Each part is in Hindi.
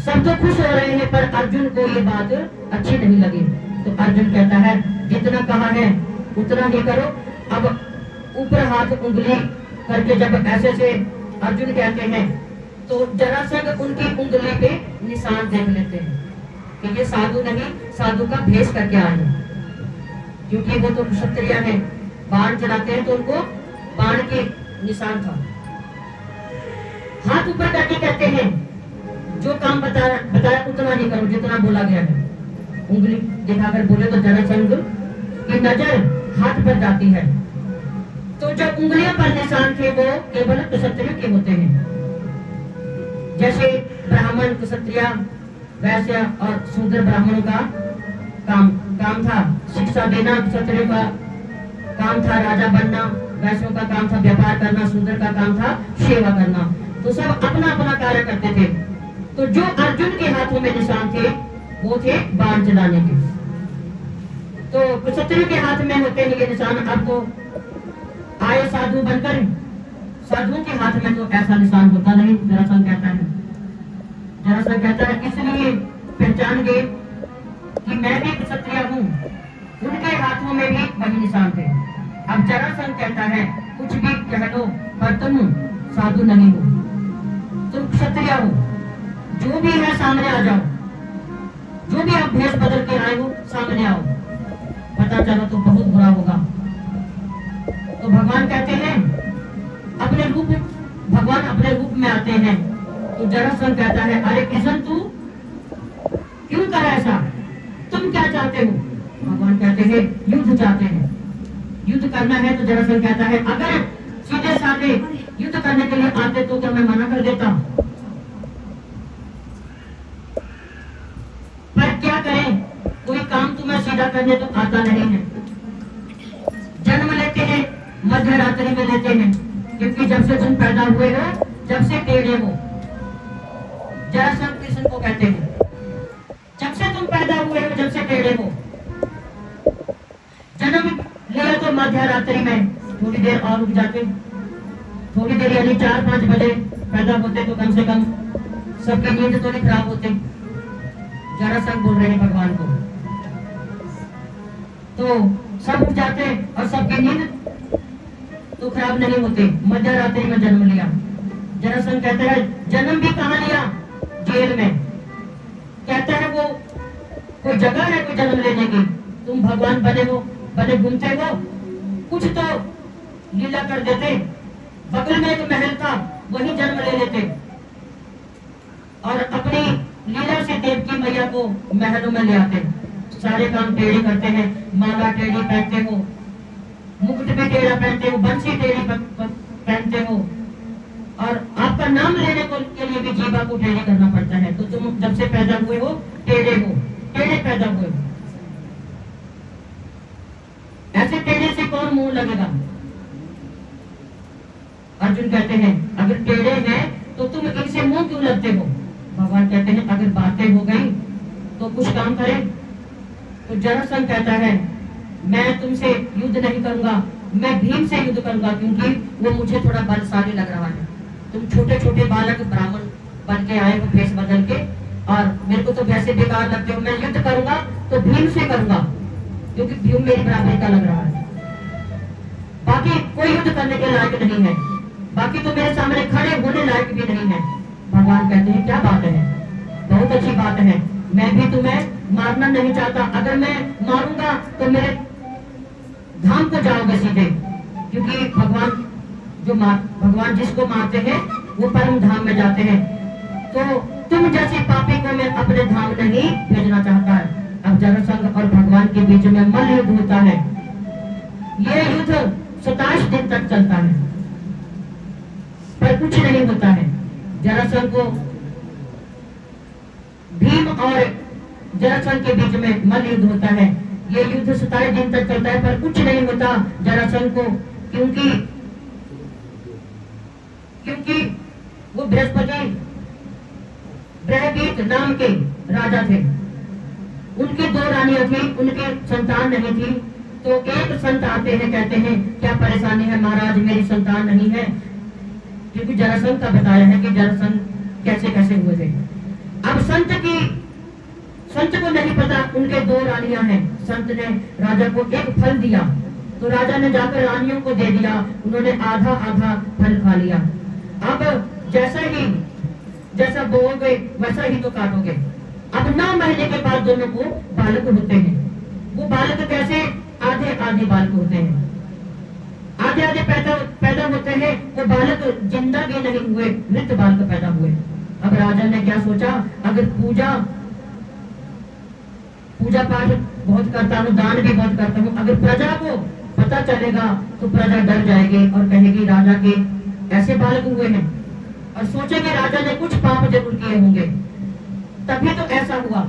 सब तो खुश हो रहे हैं, पर अर्जुन को ये बात अच्छी नहीं लगी। तो अर्जुन कहता है जितना कहा है उतना ही करो। अब ऊपर हाथ उंगली करके जब ऐसे से अर्जुन कहते हैं तो जरासंध उनकी उंगली पे निशान देख लेते हैं कि ये साधु नहीं, साधु का भेष करके आए हैं। क्योंकि वो तो क्षत्रिय है, बाण चलाते हैं तो उनको बाण के निशान था। हाथ ऊपर करके कहते हैं जो काम बताया उतना ही करो जितना बोला गया है। उंगली दिखाकर बोले तो जरासंध की नजर हाथ पर जाती है। तो जो उंगलियों पर निशान थे वो केवल क्षत्रिय के होते हैं। जैसे ब्राह्मण, क्षत्रिय, वैश्य और शूद्र ब्राह्मणों का काम था शिक्षा देना, क्षत्रिय का काम था राजा बनना, वैश्यों का काम था व्यापार करना, शूद्र का काम था सेवा करना। तो सब अपना अपना कार्य करते थे। तो जो अर्जुन के हाथों में निशान थे वो थे बाण चलाने के। तो क्षत्रिय के हाथ में होते हैं ये निशान। अब तो आए साधु बनकर, साधुओं के हाथ में तो ऐसा निशान होता नहीं। जरासंध कहता है इसलिए पहचान गए कि मैं भी क्षत्रिय हूँ। उनके हाथों में भी वही निशान थे। अब जरासंध कहता है कुछ भी कह लो पर तुम साधु नहीं हो, तुम क्षत्रिय हो। जो भी है सामने आ जाओ, जो भी आप भेष बदल के आए हो सामने आओ, पता चला तो बहुत बुरा होगा। तो भगवान कहते हैं भगवान अपने रूप में आते हैं। तो जरासंध कहता है अरे कृष्ण तू क्यों कर ऐसा, तुम क्या चाहते हो? भगवान कहते हैं युद्ध चाहते हैं, युद्ध करना है। तो जरासंध कहता है अगर सीधे साधे युद्ध करने के लिए आते तो क्या मैं मना कर देता? पर क्या करें, कोई काम तुम्हें सीधा करने तो आता नहीं है। जन्म लेते हैं मध्य रात्रि में लेते हैं, क्योंकि जब से तुम पैदा हुए हो, जब से टेढ़े हो। जरासंध कृष्ण को कहते हैं जब से तुम पैदा हुए हो, जब से टेढ़े हो। जन्म लिया तो मध्य रात्रि में, थोड़ी देर और रुक जाते, थोड़ी देर यानी 4-5 बजे पैदा होते तो कम से कम सबकी नींद तो नहीं खराब होते। जरासंध बोल रहे हैं भगवान को, तो सब उठ जाते और सबकी नींद तो खराब नहीं होते। मध्य रात्रि में जन्म लिया। जरासंध कहते हैं जन्म भी कहाँ लिया? जेल में। कहते हैं वो कोई जगह है कोई जन्म लेने की? तुम भगवान बने घूमते हो, कुछ तो लीला कर देते। बगल में एक महल था, वही जन्म ले लेते और अपनी लीला से देवकी मैया को महलों में ले आते। सारे काम टेढ़े करते हैं, माला टेढ़ी पहनते हो, मुकुट भी टेढ़ा पहनते हो, बंसी टेढ़ी पहनते हो, और आपका नाम लेने के लिए भी जीवा को टेढ़े करना पड़ता है। तो तुम जब से पैदा हुए हो टेढ़े पैदा हुए हो। ऐसे टेढ़े से कौन मुंह लगेगा? अर्जुन कहते हैं अगर टेढ़े हैं तो तुम इनसे मुंह क्यों लगते हो? भगवान कहते हैं अगर बातें हो गई तो कुछ काम करें। तो जरासंध कहता है मैं तुमसे युद्ध नहीं करूंगा, मैं भीम से युद्ध करूंगा, क्योंकि वो मुझे थोड़ा बलशाली लग रहा है। तुम छोटे छोटे बालक ब्राह्मण बन के आए हो भेष बदल के, और मेरे को तो वैसे बेकार लगते हो। मैं युद्ध करूंगा तो भीम से करूंगा, क्योंकि भीम मेरी बराबरी का लग रहा है। बाकी कोई युद्ध करने के लायक नहीं है, बाकी तो मेरे सामने खड़े होने लायक भी नहीं है। भगवान कहते हैं क्या बात है, बहुत अच्छी बात है। मैं भी तुम्हें मारना नहीं चाहता। अगर मैं मारूंगा तो मेरे धाम को जाओगे सीधे, क्योंकि भगवान जिसको मारते हैं वो परम धाम में जाते हैं। तो तुम जैसे पापी को मैं अपने धाम नहीं भेजना चाहता है। अब जरासंध और भगवान के बीच में मल्ल युद्ध होता है। ये युद्ध 27 दिन तक चलता है, पर कुछ नहीं होता है। जरासंध को भीम और जरासंध के बीच में मल्ल युद्ध होता है। ये युद्ध 27 दिन तक चलता है, पर कुछ नहीं होता जरासंध को, क्योंकि वो बृहस्पति बृहदीत नाम के राजा थे। उनकी 2 रानियां थी, उनके संतान नहीं थी। तो एक संत आते हैं, कहते हैं क्या परेशानी है महाराज, मेरी संतान नहीं है। क्योंकि जरासंध का बताया है कि जरासंध कैसे कैसे हुए थे। अब संत को नहीं पता उनके दो रानियां हैं। संत ने राजा को एक फल दिया तो राजा ने जाकर रानियों को दे दिया, उन्होंने आधा आधा फल खा लिया। अब जैसा बोओगे वैसा ही तो काटोगे। अब 9 महीने के बाद दोनों को बालक होते हैं। वो बालक कैसे? आधे आधे बालक होते हैं, आधे आधे पैदा होते हैं। वो बालक जिंदा भी नहीं हुए, मृत बालक पैदा हुए। अब राजा ने क्या सोचा, अगर पूजा पाठ बहुत करता हूँ, दान भी बहुत करता हूँ, अगर प्रजा को पता चलेगा तो प्रजा डर जाएगी और कहेगी राजा के ऐसे बालक हुए हैं, और सोचेंगे राजा ने कुछ पाप जरूर किए होंगे, तभी तो ऐसा हुआ।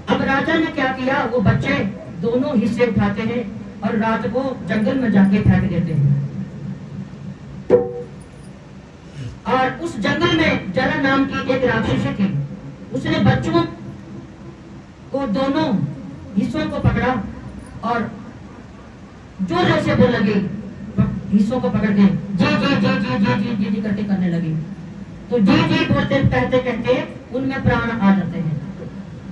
अब राजा ने क्या किया, वो बच्चे दोनों हिस्से उठाते हैं और रात को जंगल में जाके फेंक देते हैं। और उस जंगल में जरा नाम की एक राक्षसी थी, उसने बच्चों को दोनों हिस्सों को पकड़ा और जोर से बोलने लगी, हिस्सों को पकड़ के जी जी जी जी जी जी जी जी करके करने लगी। तो जी जी बोलते कहते कहते उनमें प्राण आ जाते हैं।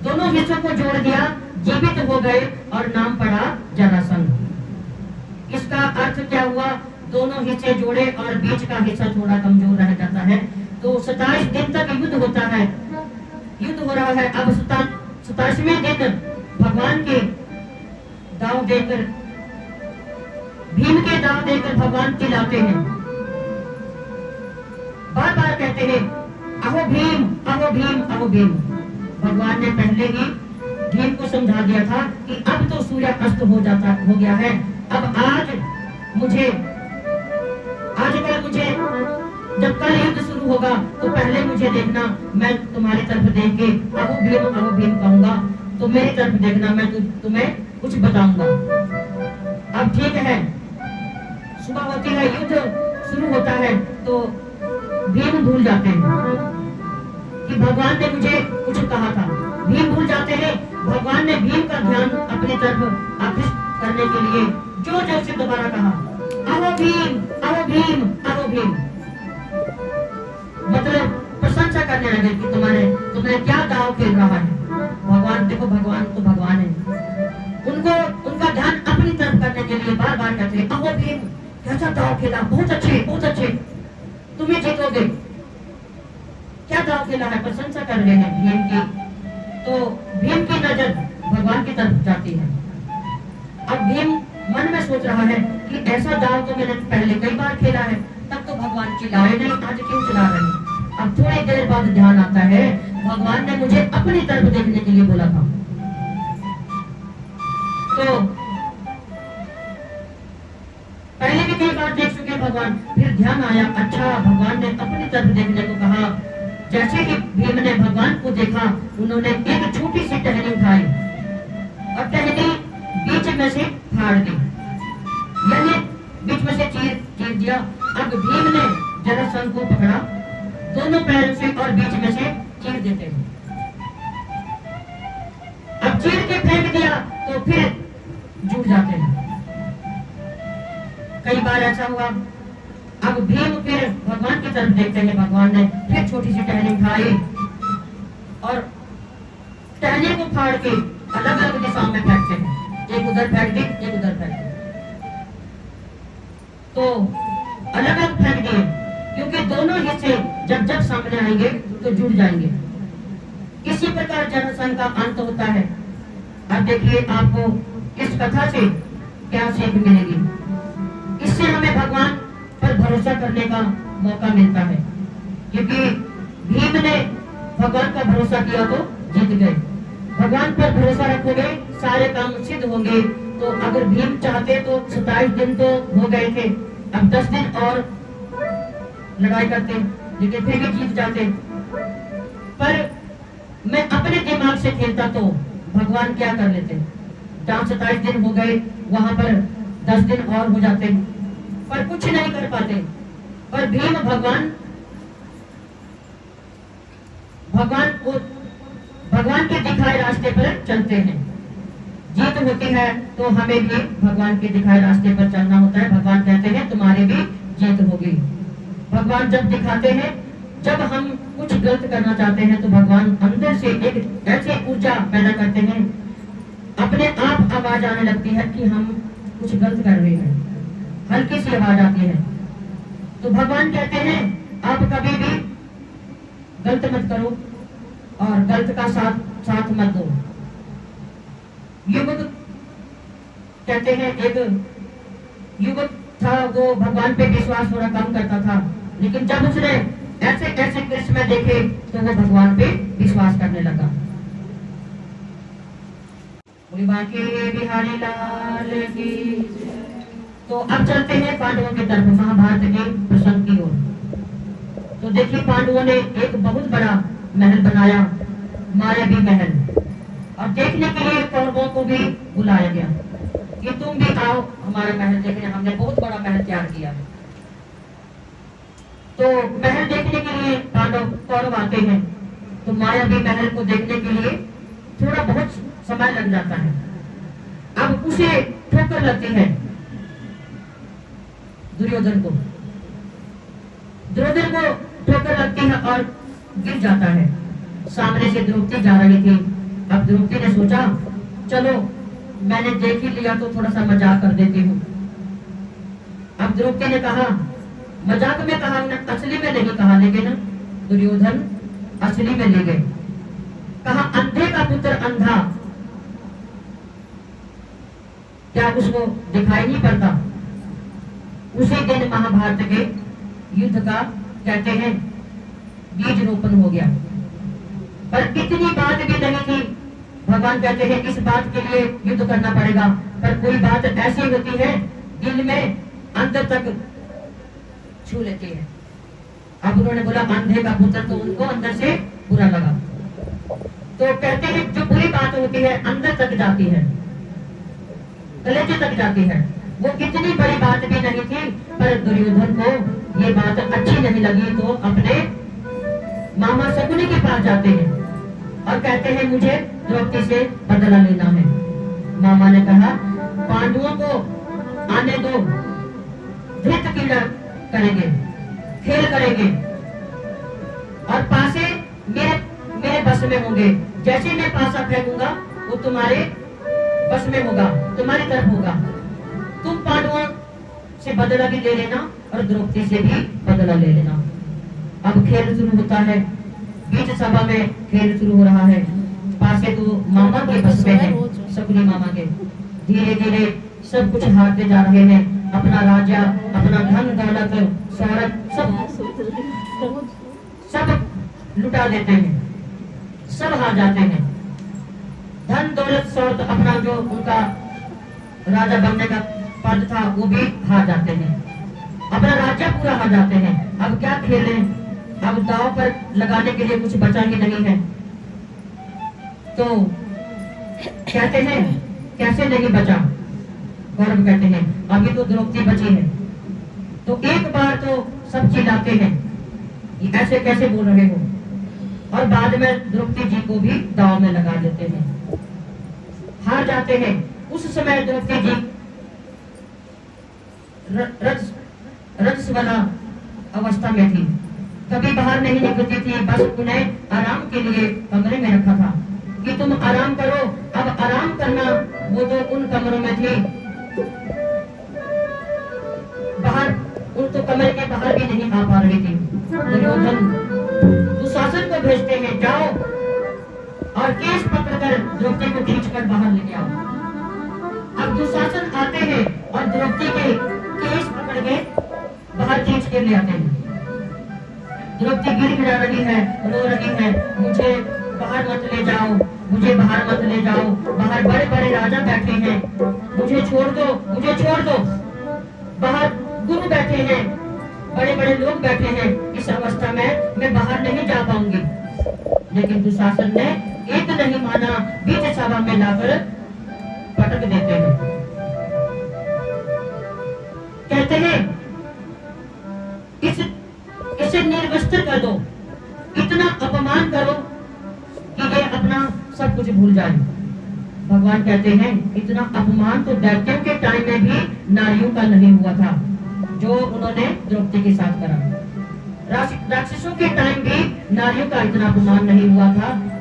दोनों हिस्सों को जोड़ दिया, जीवित हो गए और नाम पड़ा जरासंध। इसका अर्थ क्या हुआ, दोनों हिस्से जोड़े और बीच का हिस्सा थोड़ा कमजोर रह जाता है। तो 27 दिन तक युद्ध होता है, युद्ध हो रहा है। अब 27वें दिन भगवान के दाव देकर, भीम के दाव देकर भगवान चिल्लाते हैं, बार बार कहते हैं अहो भीम अहो भीम अहो भीम। भगवान ने पहले ही भीम को समझा दिया था कि अब तो सूर्य अस्त हो गया है, अब आजकल मुझे जब कल युद्ध शुरू होगा तो पहले मुझे देखना, मैं तुम्हारी तरफ देख के अहो भीम कहूंगा तो मेरी तरफ देखना, मैं तुम्हें कुछ बताऊंगा। अब ठीक है, सुबह होती है, युद्ध शुरू होता है, तो भीम भूल जाते हैं कि भगवान ने मुझे कुछ कहा था। भीम भूल जाते हैं। भगवान ने भीम का ध्यान अपनी तरफ आकृष्ट करने के लिए जोर जोर से दोबारा कहा अहो भीम अहो भीम अहो भीम। मतलब प्रशंसा करने लगे कि तुम्हें क्या दाव खेल रहा है। भगवान देखो, भगवान तो भगवान है, उनका ध्यान अपनी तरफ करने के लिए बार बार कहते हैं अहो भीम कैसा दाव खेला, बहुत अच्छे तुम्हें जीतोगे। क्या दाव खेला है, प्रशंसा कर रहे हैं भीम की। तो भीम की नजर भगवान की तरफ जाती है। अब भीम मन में सोच रहा है कि ऐसा दाव तो मैंने पहले कई बार खेला है, तब तो भगवान चिल्लाए नहीं, आज क्यों चिल्ला रहे हैं। अब थोड़ी देर बाद ध्यान आता है भगवान ने मुझे अपनी तरफ देखने के लिए बोला था। तो पहले भी कई बार देख चुके भगवान, फिर ध्यान आया अच्छा भगवान ने अपनी तरफ देखने को कहा। जैसे ही भीम ने भगवान को देखा, उन्होंने एक छोटी सी टहनी उठाई और टहनी बीच में से फाड़ दी, यानी बीच में से चीर दिया। अब भीम ने जरासंध को पकड़ा दोनों पैरों से और बीच में से चीर देते हैं। अब चीर के फेंक दिया तो फिर जुड़ जाते हैं। कई बार ऐसा हुआ। अब भीम फिर भगवान की तरफ देखते हैं, भगवान ने फिर छोटी सी टहनी उठाई और टहनी को फाड़ के अलग अलग दिशाओं में फेंकते हैं, एक उधर फेंक दी एक उधर फेंक दी। तो अलग अलग फेंक दिए क्योंकि दोनों हिस्से जब जब सामने आएंगे तो जुड़ जाएंगे। इसी प्रकार जरासंध का अंत होता है। अब देखिए आपको इस कथा से क्या सीख मिलेगी। इससे हमें भगवान पर भरोसा करने का मौका मिलता है, क्योंकि भीम ने भगवान का भरोसा किया तो जीत गए। भगवान पर भरोसा रखोगे सारे काम सिद्ध होंगे। तो अगर भीम चाहते तो 27 दिन तो हो गए थे, अब 10 दिन और लड़ाई करते, लेकिन फिर भी जीत जाते। पर मैं अपने दिमाग से खेलता तो भगवान क्या कर लेते, जहाँ 27 दिन हो गए वहां पर 10 दिन और हो जाते, पर कुछ नहीं कर पाते। पर भीम भगवान के दिखाए रास्ते पर चलते हैं। जीत होती है तो हमें भी भगवान के दिखाए रास्ते पर चलना होता है। भगवान कहते हैं तुम्हारे भी जीत होगी। भगवान जब दिखाते हैं जब हम कुछ गलत करना चाहते हैं तो भगवान अंदर से एक ऐसी ऊर्जा पैदा करते हैं, अपने आप आवाज आने लगती है कि हम कुछ गलत कर रहे हैं, हल्की सी आवाज आती है। तो भगवान कहते हैं आप कभी भी गलत मत करो और गलत का साथ मत दो। युवक कहते हैं, एक युवक था, वो भगवान पे विश्वास थोड़ा कम करता था, लेकिन जब उसने ऐसे ऐसे कृष्ण में देखे तो वो भगवान पे विश्वास करने लगा। बाकी बिहारी लाल की। तो अब चलते हैं पांडवों की तरफ, महाभारत के प्रसंग की ओर। तो देखिए पांडवों ने एक बहुत बड़ा महल बनाया, मायावी महल, और देखने के लिए कौरवों को भी बुलाया गया कि तुम भी आओ हमारा महल देखने, हमने बहुत बड़ा महल तैयार किया है। तो महल देखने के लिए पांडव कौरव आते हैं, तो मायावी महल को देखने के लिए थोड़ा बहुत समय लग जाता है। अब उसे ठोकर लगती है दुर्योधन को ठोकर लगती है और गिर जाता है। सामने से द्रौपदी जा रही थी। अब द्रौपदी ने सोचा चलो मैंने देख ही लिया तो थोड़ा सा मजाक कर देती हूँ। अब द्रौपदी ने कहा, मजाक में कहा, असली में नहीं कहा, लेकिन दुर्योधन असली में ले गए। कहा अंधे का पुत्र अंधा, क्या उसको दिखाई नहीं पड़ता? उसी दिन महाभारत के युद्ध का कहते हैं बीज रोपण हो गया। पर इतनी बात भी नहीं थी। भगवान कहते हैं इस बात के लिए युद्ध करना पड़ेगा, पर कोई बात ऐसी होती है दिल में अंदर तक छू लेती है। अब उन्होंने बोला अंधे का पुत्र, तो उनको अंदर से बुरा लगा। तो कहते हैं जो बुरी बात होती है अंदर तक जाती है, कलेजे तक जाती है। वो इतनी बड़ी बात भी नहीं थी, पर दुर्योधन को ये बात अच्छी नहीं लगी, तो अपने मामा शकुनी के पास जाते हैं और कहते हैं मुझे द्रौपदी से बदला लेना है। मामा ने कहा पांडवों को आने दो, धृत क्रीड़ा करेंगे, खेल करेंगे, और पासे मेरे बस में होंगे। जैसे मैं पासा फेंकूंगा वो तुम्हारे बस में होगा, तुम्हारी तरफ होगा। तुम पांडवों से बदला भी ले लेना और द्रौपदी से भी बदला ले लेना। अब खेल शुरू होता है, बीच सभा में खेल शुरू हो रहा है। पासे तो मामा के बस में है, शकुनी मामा के। धीरे धीरे सब कुछ हारते जा रहे हैं, अपना राजा, अपना धन दौलत, शौहरत सब लुटा देते हैं, सब हार जाते हैं। धन दौलत शौहरत, अपना जो उनका राजा बनने का पद था वो भी हार जाते हैं, अपना राज्य पूरा हार जाते हैं। अब क्या खेलें? अब दांव पर लगाने के लिए कुछ बचा ही नहीं है। तो कहते हैं कैसे नहीं बचा? गौरव कहते हैं अभी तो द्रौपदी बची है। तो एक बार तो सब चिल्लाते हैं ये ऐसे कैसे बोल रहे हो, और बाद में द्रौपदी जी को भी दांव में लगा देते हैं, हार जाते हैं। उस समय द्रौपदी जी रजस वाला अवस्था में थी, कभी बाहर नहीं निकलती थी, बस उन्हें आराम के लिए कमरे में रखा था कि तुम आराम करो। अब आराम करना वो तो उन कमरों में थी, बाहर उन तो कमरे के बाहर भी नहीं आ पा रही थी। दुर्योधन दुशासन को भेजते हैं जाओ और केस पकड़कर द्रौपदी को खींचकर बाहर लेके आओ। अब दुशासन आते हैं और द्रौपदी के केस पकड़ के बाहर खींच के ले आते हैं। द्रौपदी गिड़गिड़ा रही है, रो रही है, मुझे बाहर मत ले जाओ, मुझे बाहर मत ले जाओ, बाहर बड़े बड़े राजा बैठे हैं, मुझे छोड़ दो, मुझे छोड़ दो। बाहर गुरु बैठे हैं, बड़े बड़े लोग बैठे हैं, इस अवस्था में मैं बाहर नहीं जा पाऊंगी। लेकिन दुशासन ने एक नहीं माना, बीच सभा में लाकर पटक देते हैं। कहते हैं इसे निर्वस्त्र कर दो, इतना अपमान करो कि ये अपना सब कुछ भूल जाए। भगवान कहते हैं इतना अपमान तो दैत्यों के टाइम में भी नारियों का नहीं हुआ था जो उन्होंने द्रौपदी के साथ करा। राक्षसों के टाइम भी नारियों का इतना अपमान नहीं हुआ था।